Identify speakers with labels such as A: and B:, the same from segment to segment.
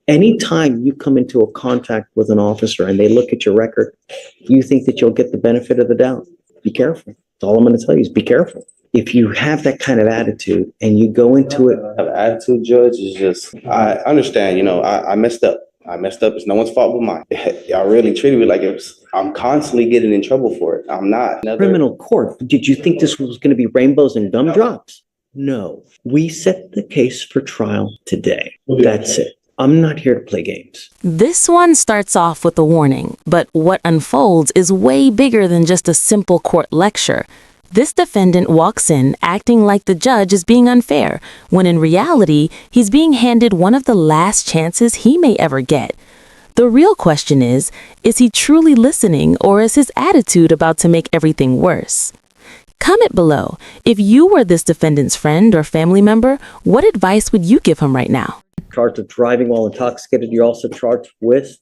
A: Anytime you come into a contact with an officer and they look at your record, you think that you'll get the benefit of the doubt. Be careful. That's all I'm going to tell you is be careful. If you have that kind of attitude and you go into it.
B: Have attitude, Judge, is just, I understand, I messed up. I messed up. It's no one's fault but mine. Y'all really treated me like I'm constantly getting in trouble for it. I'm not.
A: Criminal court. Did you think this was going to be rainbows and gumdrops? No. We set the case for trial today. That's it. I'm not here to play games.
C: This one starts off with a warning, but what unfolds is way bigger than just a simple court lecture. This defendant walks in acting like the judge is being unfair, when in reality, he's being handed one of the last chances he may ever get. The real question is he truly listening, or is his attitude about to make everything worse? Comment below. If you were this defendant's friend or family member, what advice would you give him right now?
A: Charged with driving while intoxicated. You're also charged with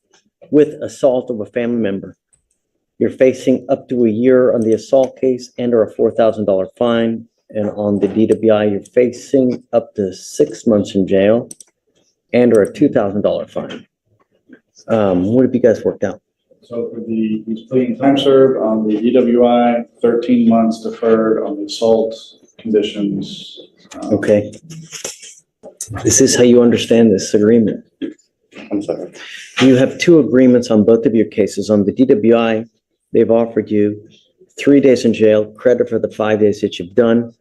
A: assault of a family member. You're facing up to a year on the assault case and or a $4,000 fine. And on the DWI, you're facing up to 6 months in jail and or a $2,000 fine. What have you guys worked out?
D: So for he's pleading time served on the DWI, 13 months deferred on the assault conditions.
A: Okay. Is this how you understand this agreement?
B: I'm sorry.
A: You have two agreements on both of your cases. On the DWI, they've offered you 3 days in jail, credit for the 5 days that you've done.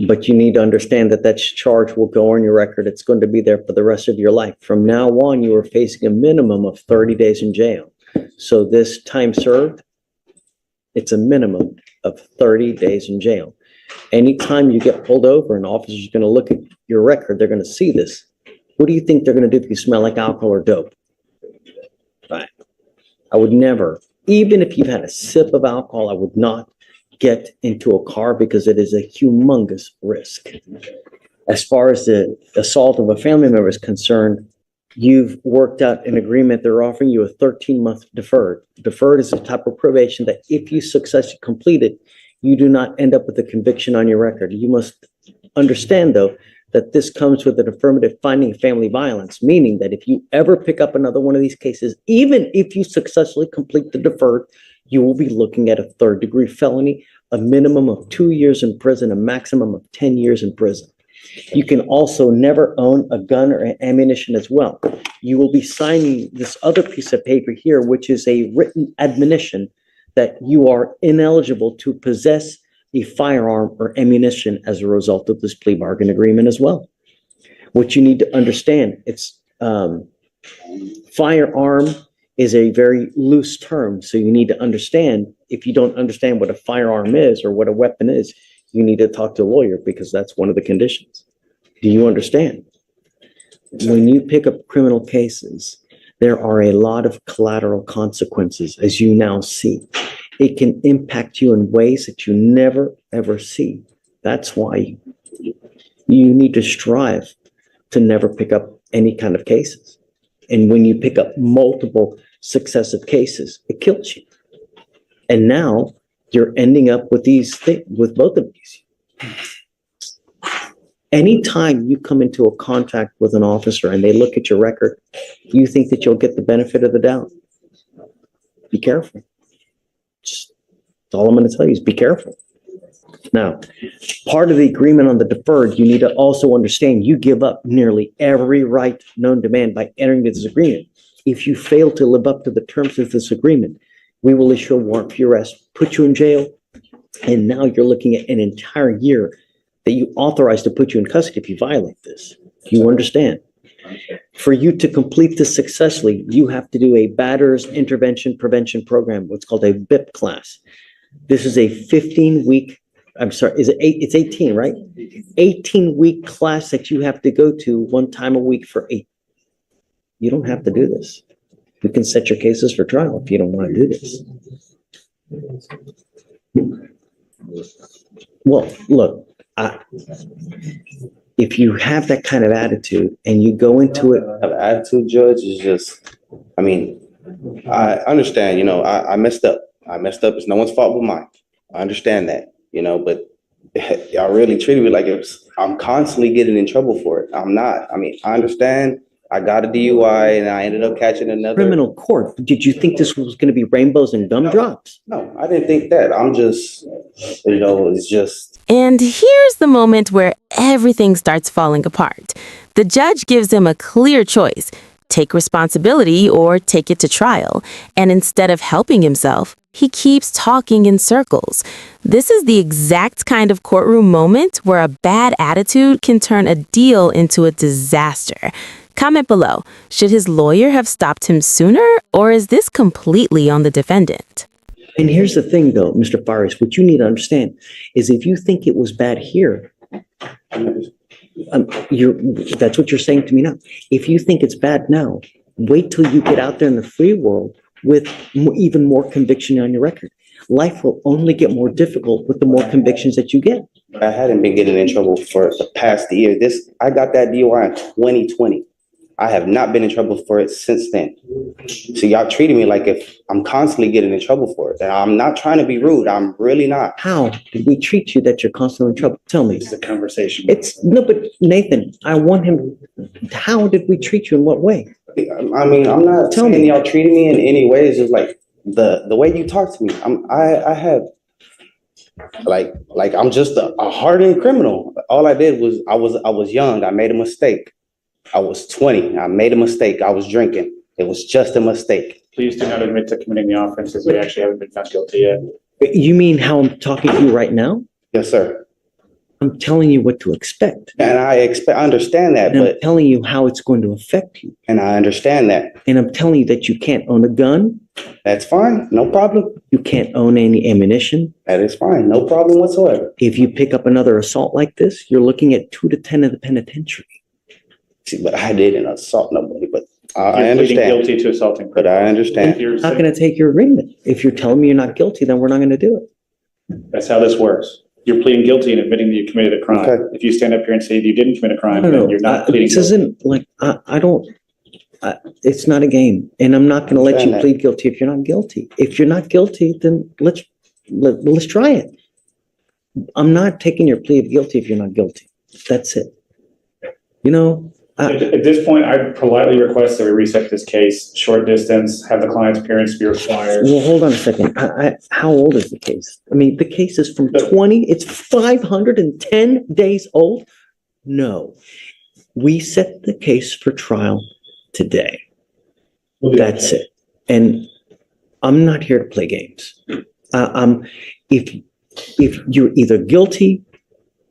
A: But you need to understand that charge will go on your record. It's going to be there for the rest of your life. From now on, you are facing a minimum of 30 days in jail. So this time served, it's a minimum of 30 days in jail. Anytime you get pulled over, an officer's going to look at your record, they're going to see this. What do you think they're going to do if you smell like alcohol or dope? Right. I would never, even if you've had a sip of alcohol, I would not get into a car because it is a humongous risk. As far as the assault of a family member is concerned, you've worked out an agreement. They're offering you a 13-month deferred. Deferred is a type of probation that if you successfully complete it, you do not end up with a conviction on your record. You must understand, though, that this comes with an affirmative finding of family violence, meaning that if you ever pick up another one of these cases, even if you successfully complete the deferred, you will be looking at a third-degree felony, a minimum of 2 years in prison, a maximum of 10 years in prison. You can also never own a gun or ammunition as well. You will be signing this other piece of paper here, which is a written admonition that you are ineligible to possess a firearm or ammunition as a result of this plea bargain agreement as well. What you need to understand, it's firearm is a very loose term. So you need to understand, if you don't understand what a firearm is or what a weapon is, you need to talk to a lawyer because that's one of the conditions. Do you understand? When you pick up criminal cases, there are a lot of collateral consequences, as you now see. It can impact you in ways that you never, ever see. That's why you need to strive to never pick up any kind of cases. And when you pick up multiple successive cases, it kills you. And now you're ending up with these things, with both of these. Anytime you come into a contact with an officer and they look at your record, you think that you'll get the benefit of the doubt. Be careful. That's all I'm going to tell you is be careful. Now, part of the agreement on the deferred, you need to also understand you give up nearly every right known to man by entering this agreement. If you fail to live up to the terms of this agreement, we will issue a warrant for your arrest, put you in jail, and now you're looking at an entire year that you authorize to put you in custody if you violate this. Do you understand? For you to complete this successfully, you have to do a batterers intervention prevention program, what's called a BIP class. This is a 15-week, I'm sorry, it's 18, right? 18-week class that you have to go to one time a week for 8. You don't have to do this. You can set your cases for trial if you don't want to do this. Well, look, if you have that kind of attitude and you go into it.
B: Have attitude, Judge, is just, I understand, I messed up. I messed up. It's no one's fault but mine. I understand that, but y'all really treated me like I'm constantly getting in trouble for it. I'm not. I understand I got a DUI and I ended up catching another.
A: Criminal court. Did you think this was going to be rainbows and gumdrops?
B: No, I didn't think that. I'm just, it's just.
C: And here's the moment where everything starts falling apart. The judge gives him a clear choice: take responsibility or take it to trial. And instead of helping himself, he keeps talking in circles. This is the exact kind of courtroom moment where a bad attitude can turn a deal into a disaster. Comment below, should his lawyer have stopped him sooner, or is this completely on the defendant?
A: And here's the thing, though, Mr. Faris, what you need to understand is if you think it was bad here, that's what you're saying to me now. If you think it's bad now, wait till you get out there in the free world with even more conviction on your record. Life will only get more difficult with the more convictions that you get.
B: I hadn't been getting in trouble for the past year. I got that DUI in 2020. I have not been in trouble for it since then. So y'all treating me like if I'm constantly getting in trouble for it. And I'm not trying to be rude. I'm really not.
A: How did we treat you that you're constantly in trouble? Tell me.
D: It's a conversation.
A: No, but Nathan, I want him. How did we treat you? In what way?
B: I mean, I'm not
A: Tell
B: saying
A: me.
B: y'all treating me in any way. It's just like the way you talk to me. I have like I'm just a hardened criminal. All I did was I was young. I made a mistake. I was 20. I made a mistake. I was drinking. It was just a mistake.
D: Please do not admit to committing the offenses. We actually haven't been found guilty yet.
A: You mean how I'm talking to you right now?
B: Yes, sir.
A: I'm telling you what to expect.
B: And I understand that,
A: And I'm
B: but
A: telling you how it's going to affect you.
B: and I understand that.
A: And I'm telling you that you can't own a gun.
B: That's fine. No problem.
A: You can't own any ammunition.
B: That is fine. No problem whatsoever.
A: If you pick up another assault like this, you're looking at 2 to 10 in the penitentiary.
B: See, but I didn't assault nobody, but I
D: You're pleading
B: understand.
D: guilty to assaulting.
B: But I understand.
D: You're
A: I'm not going to take your agreement. If you're telling me you're not guilty, then we're not going to do it.
D: That's how this works. You're pleading guilty and admitting that you committed a crime.
B: Okay.
D: If you stand up here and say you didn't commit a crime,
A: No,
D: then
A: no,
D: you're not pleading
A: this
D: guilty.
A: isn't like, it's not a game. And I'm not going to let you
B: Understand that.
A: plead guilty if you're not guilty. If you're not guilty, then let's try it. I'm not taking your plea of guilty if you're not guilty. That's it. You know,
D: At this point, I politely request that we reset this case, short distance, have the client's appearance be required.
A: well, hold on a second. How old is the case? I mean, the case is from 20, it's 510 days old? No. We set the case for trial today. That's it. And I'm not here to play games. If you're either guilty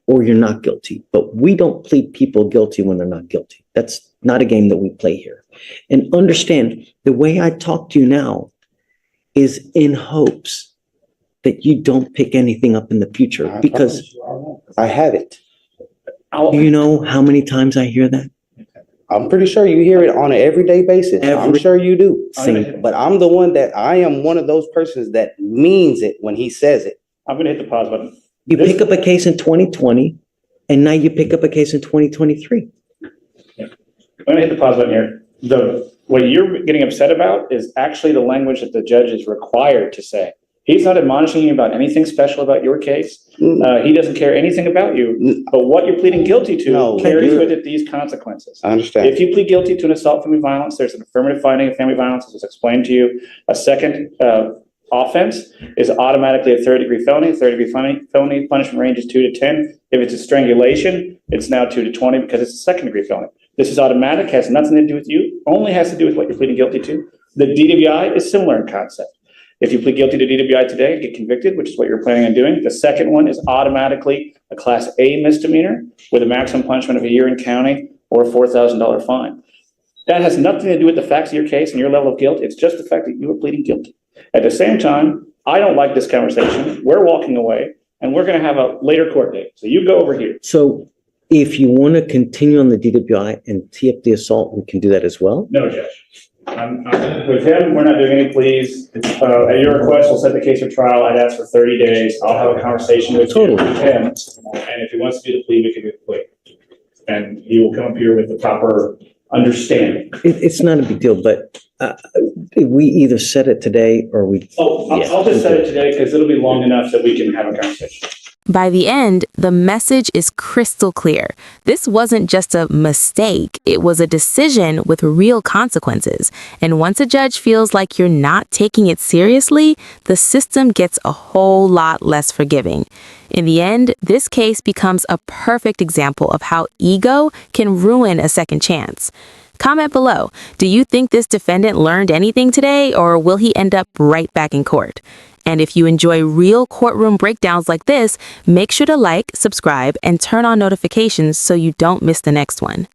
A: or you're not guilty, but we don't plead people guilty when they're not guilty. That's not a game that we play here. And understand, the way I talk to you now is in hopes that you don't pick anything up in the future, because
B: I haven't.
A: do you know how many times I hear that?
B: I'm pretty sure you hear it on an everyday basis. I'm
A: Every-
B: sure you do.
A: Same.
B: But I am one of those persons that means it when he says it.
D: I'm gonna hit the pause button.
A: You pick up a case in 2020, and now you pick up a case in 2023.
D: I'm gonna hit the pause button here. What you're getting upset about is actually the language that the judge is required to say. He's not admonishing you about anything special about your case. He doesn't care anything about you, but what you're pleading guilty to
B: No,
D: carries
B: you're-
D: with it these consequences.
B: I understand.
D: If you plead guilty to an assault family violence, there's an affirmative finding of family violence, as was explained to you. A second offense is automatically a third-degree felony. Third-degree felony punishment range is 2 to 10. If it's a strangulation, it's now 2 to 20 because it's a second-degree felony. This is automatic, has nothing to do with you, only has to do with what you're pleading guilty to. The DWI is similar in concept. If you plead guilty to DWI today and get convicted, which is what you're planning on doing, the second one is automatically a Class A misdemeanor with a maximum punishment of a year in county or a $4,000 fine. That has nothing to do with the facts of your case and your level of guilt. It's just the fact that you are pleading guilty. At the same time, I don't like this conversation. We're walking away, and we're going to have a later court date. So you go over here.
A: So if you want to continue on the DWI and tee up the assault, we can do that as well.
D: No, Judge. With him, we're not doing any pleas. At your request, we'll set the case for trial. I'd ask for 30 days. I'll have a conversation with
A: Totally.
D: him. And if he wants to do the plea, we can do the plea. And he will come up here with the proper understanding.
A: It's not a big deal, but we either set it today or we.
D: Oh,
A: Yeah.
D: I'll just set it today because it'll be long enough that we can have a conversation.
C: By the end, the message is crystal clear. This wasn't just a mistake, it was a decision with real consequences. And once a judge feels like you're not taking it seriously, the system gets a whole lot less forgiving. In the end, this case becomes a perfect example of how ego can ruin a second chance. Comment below. Do you think this defendant learned anything today, or will he end up right back in court? And if you enjoy real courtroom breakdowns like this, make sure to like, subscribe, and turn on notifications so you don't miss the next one.